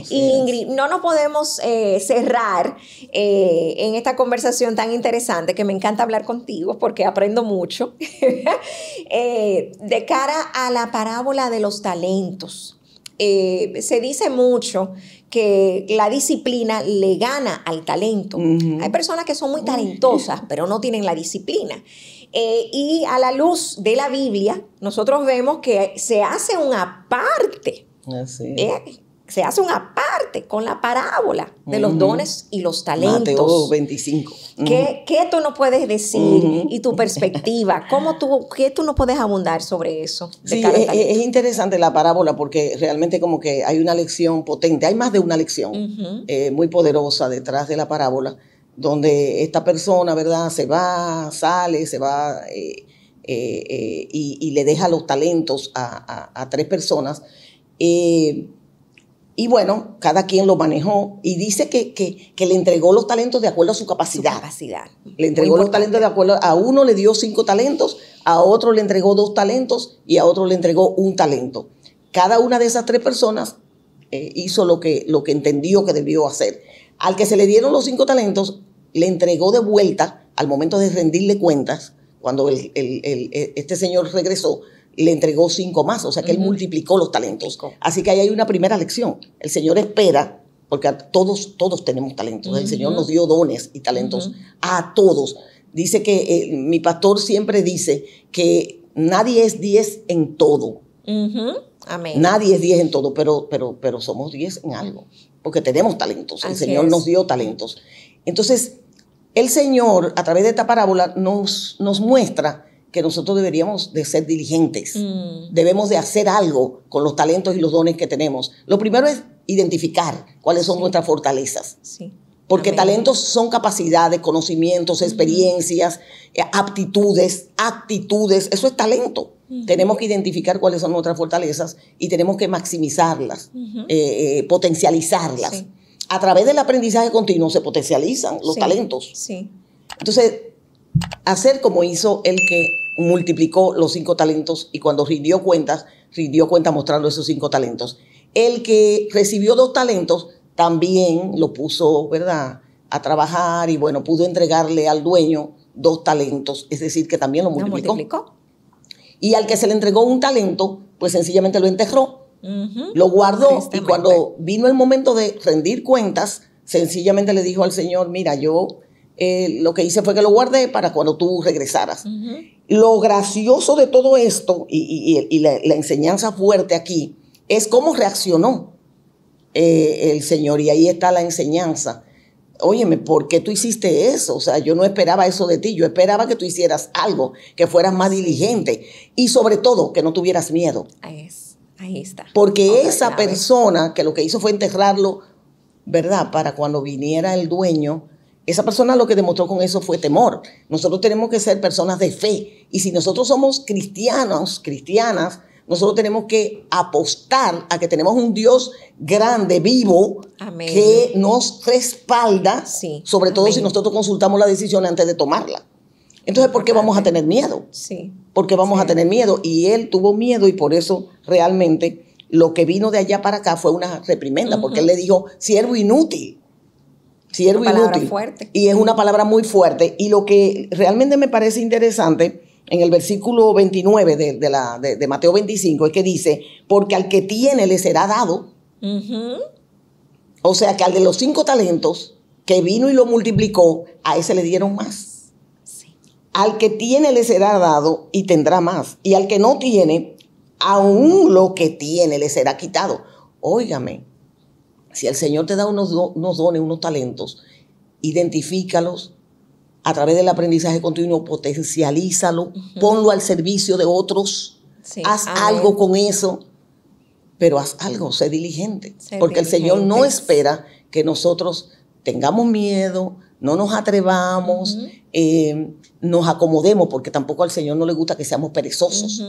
Ingrid, no nos podemos cerrar en esta conversación tan interesante, que me encanta hablar contigo porque aprendo mucho, de cara a la parábola de los talentos. Se dice mucho que la disciplina le gana al talento. Hay personas que son muy talentosas, pero no tienen la disciplina. Y a la luz de la Biblia, nosotros vemos que se hace una parte. Se hace una parte con la parábola de los dones y los talentos. Mateo 25. ¿Qué tú nos puedes decir y tu perspectiva? ¿Qué tú nos puedes abundar sobre eso? Sí, es interesante la parábola porque realmente como que hay una lección potente. Hay más de una lección muy poderosa detrás de la parábola, donde esta persona, ¿verdad? Se va y le deja los talentos a tres personas. Y bueno, cada quien lo manejó y dice que le entregó los talentos de acuerdo a su capacidad. Le entregó los talentos de acuerdo, a uno le dio 5 talentos, a otro le entregó 2 talentos y a otro le entregó 1 talento. Cada una de esas 3 personas hizo lo que entendió que debió hacer. Al que se le dieron los 5 talentos, le entregó de vuelta, al momento de rendirle cuentas, cuando este señor regresó, le entregó 5 más, o sea que él multiplicó los talentos. Así que ahí hay una primera lección. El Señor espera, porque todos tenemos talentos. El Señor nos dio dones y talentos a todos. Dice que mi pastor siempre dice que nadie es 10 en todo. Amén. Nadie es 10 en todo, pero somos 10 en algo, porque tenemos talentos. El Señor nos dio talentos. Entonces, el Señor, a través de esta parábola, nos muestra que nosotros deberíamos de ser diligentes. Debemos de hacer algo con los talentos y los dones que tenemos. Lo primero es identificar cuáles son nuestras fortalezas. Porque talentos son capacidades, conocimientos, experiencias, aptitudes, actitudes. Eso es talento. Tenemos que identificar cuáles son nuestras fortalezas y tenemos que maximizarlas, potencializarlas. A través del aprendizaje continuo se potencializan los talentos. Entonces, hacer como hizo el que multiplicó los 5 talentos y cuando rindió cuenta mostrando esos 5 talentos. El que recibió 2 talentos también lo puso, ¿verdad?, a trabajar y bueno, pudo entregarle al dueño 2 talentos, es decir, que también lo multiplicó. Y al que se le entregó 1 talento, pues sencillamente lo enterró, lo guardó y cuando vino el momento de rendir cuentas, sencillamente le dijo al Señor, mira, yo lo que hice fue que lo guardé para cuando tú regresaras. Lo gracioso de todo esto y la enseñanza fuerte aquí es cómo reaccionó el Señor, y ahí está la enseñanza. Óyeme, ¿por qué tú hiciste eso? O sea, yo no esperaba eso de ti, yo esperaba que tú hicieras algo, que fueras más diligente y sobre todo que no tuvieras miedo. Ahí está. Porque esa persona que lo que hizo fue enterrarlo, ¿verdad?, para cuando viniera el dueño. Esa persona lo que demostró con eso fue temor. Nosotros tenemos que ser personas de fe. Y si nosotros somos cristianas, nosotros tenemos que apostar a que tenemos un Dios grande, vivo, que nos respalda, sobre todo si nosotros consultamos la decisión antes de tomarla. Entonces, ¿por qué vamos a tener miedo? ¿Por qué vamos a tener miedo? Y él tuvo miedo y por eso realmente lo que vino de allá para acá fue una reprimenda, porque él le dijo, siervo inútil. Siervo inútil. Fuerte. Y es una palabra muy fuerte. Y lo que realmente me parece interesante en el versículo 29 de Mateo 25 es que dice, porque al que tiene le será dado. O sea que al de los 5 talentos que vino y lo multiplicó, a ese le dieron más. Al que tiene le será dado y tendrá más. Y al que no tiene, aún lo que tiene le será quitado. Óigame. Si el Señor te da unos dones, unos talentos, identifícalos a través del aprendizaje continuo, potencialízalo, ponlo al servicio de otros, haz algo con eso, pero haz algo, sé diligente. Porque el Señor no espera que nosotros tengamos miedo, no nos atrevamos, nos acomodemos, porque tampoco al Señor no le gusta que seamos perezosos.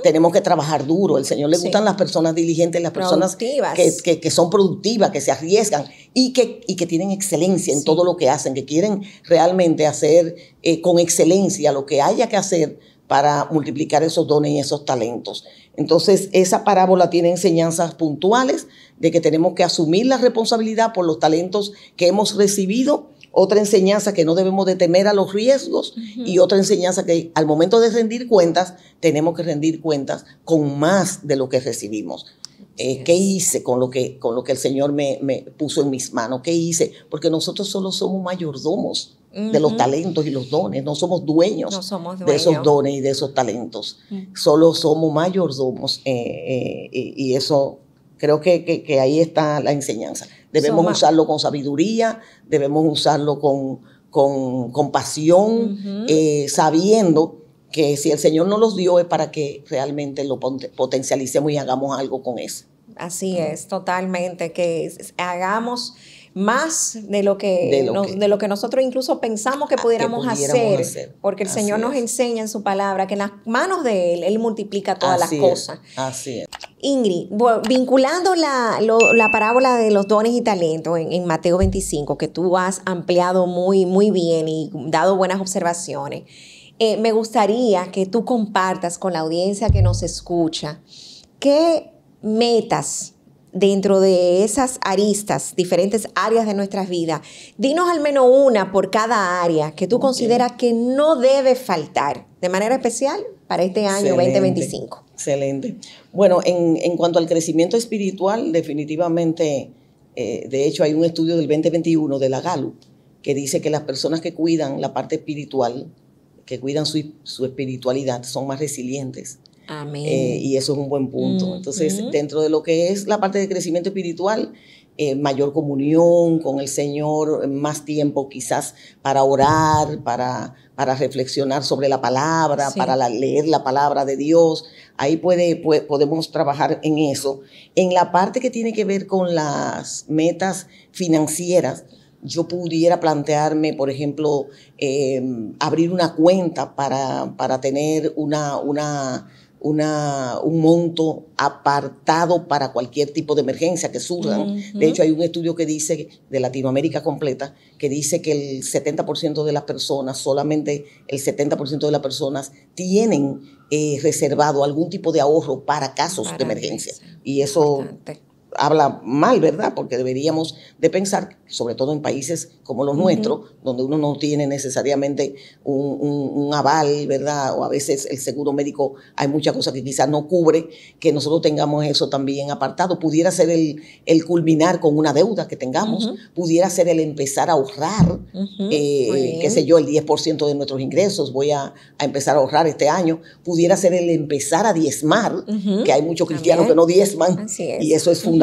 Tenemos que trabajar duro. Al Señor le gustan las personas diligentes, las personas que son productivas, que se arriesgan y que tienen excelencia en todo lo que hacen, que quieren realmente hacer con excelencia lo que haya que hacer para multiplicar esos dones y esos talentos. Entonces, esa parábola tiene enseñanzas puntuales de que tenemos que asumir la responsabilidad por los talentos que hemos recibido, otra enseñanza que no debemos de temer a los riesgos y otra enseñanza que al momento de rendir cuentas, tenemos que rendir cuentas con más de lo que recibimos. ¿Qué hice con lo que el Señor me puso en mis manos? ¿Qué hice? Porque nosotros solo somos mayordomos de los talentos y los dones, no somos dueños, de esos dones y de esos talentos. Solo somos mayordomos y eso creo que ahí está la enseñanza. Debemos usarlo con sabiduría, debemos usarlo con pasión, sabiendo que si el Señor nos los dio es para que realmente lo potencialicemos y hagamos algo con eso. Así es, totalmente, que hagamos más de lo que nosotros incluso pensamos que pudiéramos hacer, porque el Señor nos enseña en su palabra que en las manos de Él multiplica todas las cosas. Así es. Ingrid, vinculando la parábola de los dones y talentos en Mateo 25, que tú has ampliado muy, muy bien y dado buenas observaciones, me gustaría que tú compartas con la audiencia que nos escucha qué metas dentro de esas aristas, diferentes áreas de nuestras vidas. Dinos al menos una por cada área que tú consideras que no debe faltar, de manera especial para este año 2025. Excelente. Bueno, en cuanto al crecimiento espiritual, definitivamente, de hecho hay un estudio del 2021 de la Gallup que dice que las personas que cuidan la parte espiritual, que cuidan su espiritualidad, son más resilientes. Amén. Y eso es un buen punto. Entonces, dentro de lo que es la parte de crecimiento espiritual, mayor comunión con el Señor, más tiempo quizás para orar, para reflexionar sobre la palabra, para leer la palabra de Dios. Ahí podemos trabajar en eso. En la parte que tiene que ver con las metas financieras, yo pudiera plantearme, por ejemplo, abrir una cuenta para tener un monto apartado para cualquier tipo de emergencia que surjan. De hecho, hay un estudio que dice, de Latinoamérica completa, que dice que el 70% de las personas, solamente el 70% de las personas tienen reservado algún tipo de ahorro para casos de emergencia. Y eso habla mal, ¿verdad? Porque deberíamos de pensar, sobre todo en países como los nuestros, donde uno no tiene necesariamente un aval, ¿verdad? O a veces el seguro médico, hay muchas cosas que quizás no cubre, que nosotros tengamos eso también apartado. Pudiera ser el culminar con una deuda que tengamos, pudiera ser el empezar a ahorrar, qué sé yo, el 10% de nuestros ingresos, voy a empezar a ahorrar este año. Pudiera ser el empezar a diezmar, que hay muchos cristianos que no diezman, y eso es fundamental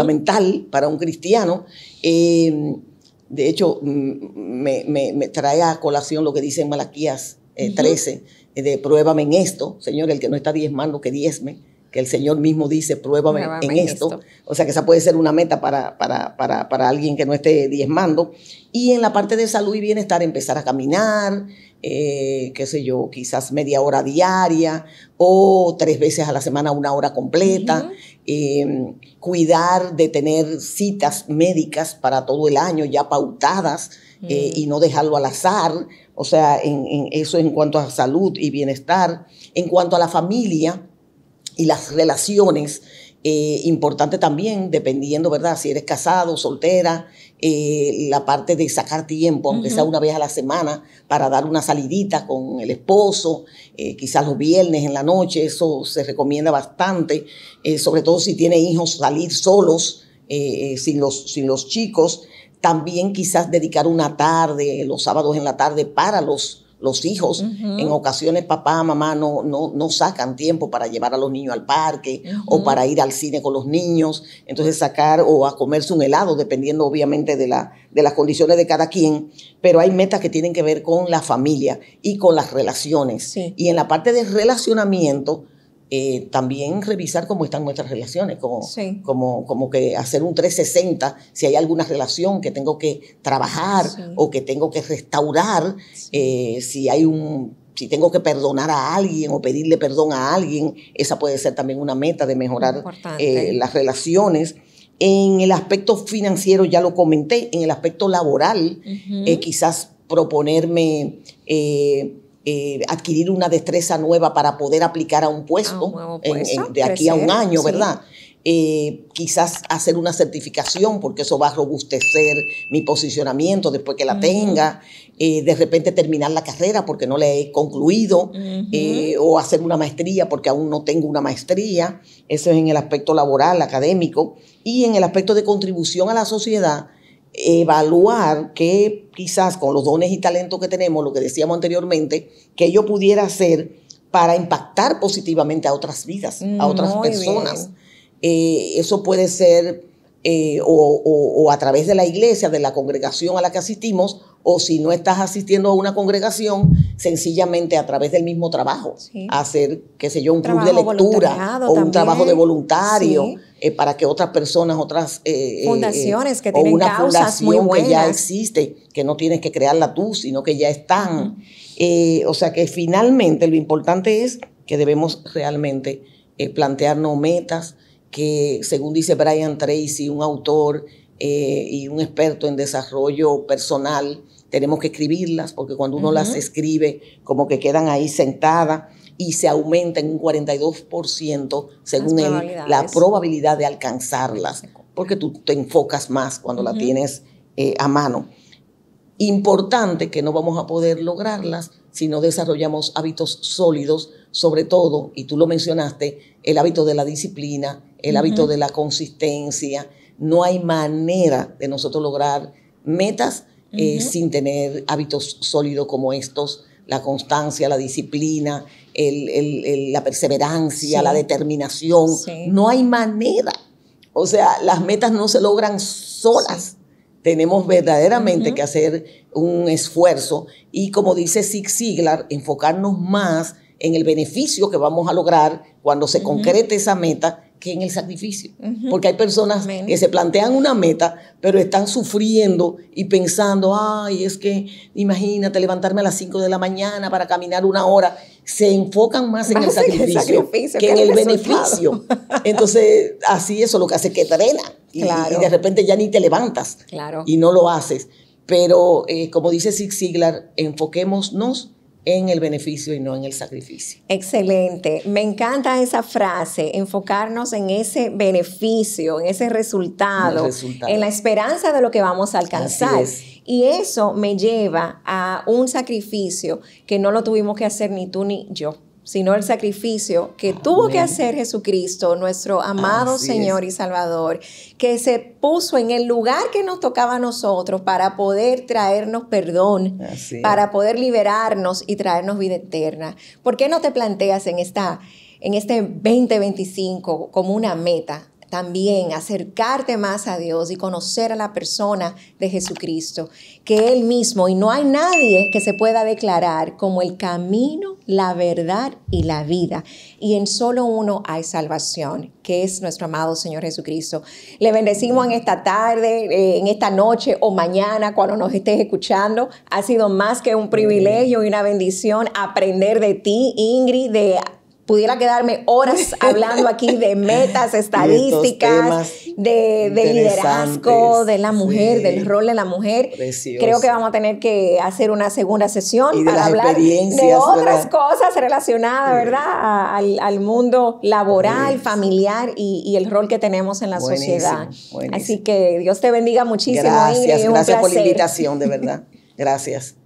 para un cristiano. De hecho, me trae a colación lo que dice en Malaquías 13, de pruébame en esto, Señor, el que no está diezmando, que diezme, que el Señor mismo dice, pruébame en esto. O sea que esa puede ser una meta para alguien que no esté diezmando. Y en la parte de salud y bienestar, empezar a caminar, qué sé yo, quizás media hora diaria o 3 veces a la semana 1 hora completa. Cuidar de tener citas médicas para todo el año ya pautadas y no dejarlo al azar. O sea, eso en cuanto a salud y bienestar. En cuanto a la familia y las relaciones, importante también, dependiendo, ¿verdad? Si eres casado, soltera, la parte de sacar tiempo, aunque sea una vez a la semana, para dar una salidita con el esposo, quizás los viernes en la noche, eso se recomienda bastante, sobre todo si tiene hijos, salir solos, sin los chicos. También quizás dedicar una tarde, los sábados en la tarde, para los hijos. En ocasiones papá, mamá no sacan tiempo para llevar a los niños al parque o para ir al cine con los niños. Entonces sacar o a comerse un helado, dependiendo obviamente de las condiciones de cada quien. Pero hay metas que tienen que ver con la familia y con las relaciones. Sí. Y en la parte de relacionamiento, también revisar cómo están nuestras relaciones, como que hacer un 360, si hay alguna relación que tengo que trabajar o que tengo que restaurar, si tengo que perdonar a alguien o pedirle perdón a alguien, esa puede ser también una meta de mejorar las relaciones. En el aspecto financiero ya lo comenté, en el aspecto laboral, quizás proponerme adquirir una destreza nueva para poder aplicar a un puesto, de aquí a un año, ¿verdad? Quizás hacer una certificación porque eso va a robustecer mi posicionamiento después que la tenga, de repente terminar la carrera porque no la he concluido, o hacer una maestría porque aún no tengo una maestría. Eso es en el aspecto laboral, académico, y en el aspecto de contribución a la sociedad, evaluar que quizás con los dones y talentos que tenemos, lo que decíamos anteriormente, que yo pudiera hacer para impactar positivamente a otras vidas, a otras personas. Eso puede ser o a través de la iglesia, de la congregación a la que asistimos, o si no estás asistiendo a una congregación, sencillamente a través del mismo trabajo, hacer, qué sé yo, un club de lectura o un trabajo de voluntario, para que otras personas, otras fundaciones que tienen causas muy buenas, que ya existe, que no tienes que crearla tú, sino que ya están. O sea que finalmente lo importante es que debemos realmente plantearnos metas que, según dice Brian Tracy, un autor y un experto en desarrollo personal, tenemos que escribirlas, porque cuando uno las escribe, como que quedan ahí sentadas y se aumenta en un 42%, según él, la probabilidad de alcanzarlas, porque tú te enfocas más cuando la tienes a mano. Importante que no vamos a poder lograrlas si no desarrollamos hábitos sólidos, sobre todo, y tú lo mencionaste, el hábito de la disciplina, el hábito de la consistencia. No hay manera de nosotros lograr metas sin tener hábitos sólidos como estos: la constancia, la disciplina, la perseverancia, la determinación. No hay manera. O sea, las metas no se logran solas. Tenemos verdaderamente que hacer un esfuerzo y, como dice Zig Ziglar, enfocarnos más en el beneficio que vamos a lograr cuando se concrete esa meta que en el sacrificio. Porque hay personas que se plantean una meta, pero están sufriendo y pensando, ay, es que imagínate levantarme a las 5 de la mañana para caminar 1 hora. Se enfocan más en el sacrificio que en el beneficio. Entonces, así eso lo que hace que drena. Y de repente ya ni te levantas y no lo haces. Pero, como dice Zig Ziglar, enfoquémonos en el beneficio y no en el sacrificio. Excelente. Me encanta esa frase, enfocarnos en ese beneficio, en ese resultado, en la esperanza de lo que vamos a alcanzar. Y eso me lleva a un sacrificio que no lo tuvimos que hacer ni tú ni yo, sino el sacrificio que tuvo que hacer Jesucristo, nuestro amado Señor y Salvador, que se puso en el lugar que nos tocaba a nosotros para poder traernos perdón, para poder liberarnos y traernos vida eterna. ¿Por qué no te planteas en este 2025 como una meta? También acercarte más a Dios y conocer a la persona de Jesucristo, que Él mismo, y no hay nadie que se pueda declarar como el camino, la verdad y la vida. Y en solo uno hay salvación, que es nuestro amado Señor Jesucristo. Le bendecimos en esta tarde, en esta noche o mañana cuando nos estés escuchando. Ha sido más que un privilegio y una bendición aprender de ti, Ingrid, pudiera quedarme horas hablando aquí de metas, estadísticas, de liderazgo, de la mujer, del rol de la mujer. Precioso. Creo que vamos a tener que hacer una segunda sesión para hablar de otras cosas relacionadas, ¿verdad? Al mundo laboral, familiar y el rol que tenemos en la sociedad. Así que Dios te bendiga muchísimo. Gracias, Ingrid, gracias por la invitación, de verdad. Gracias.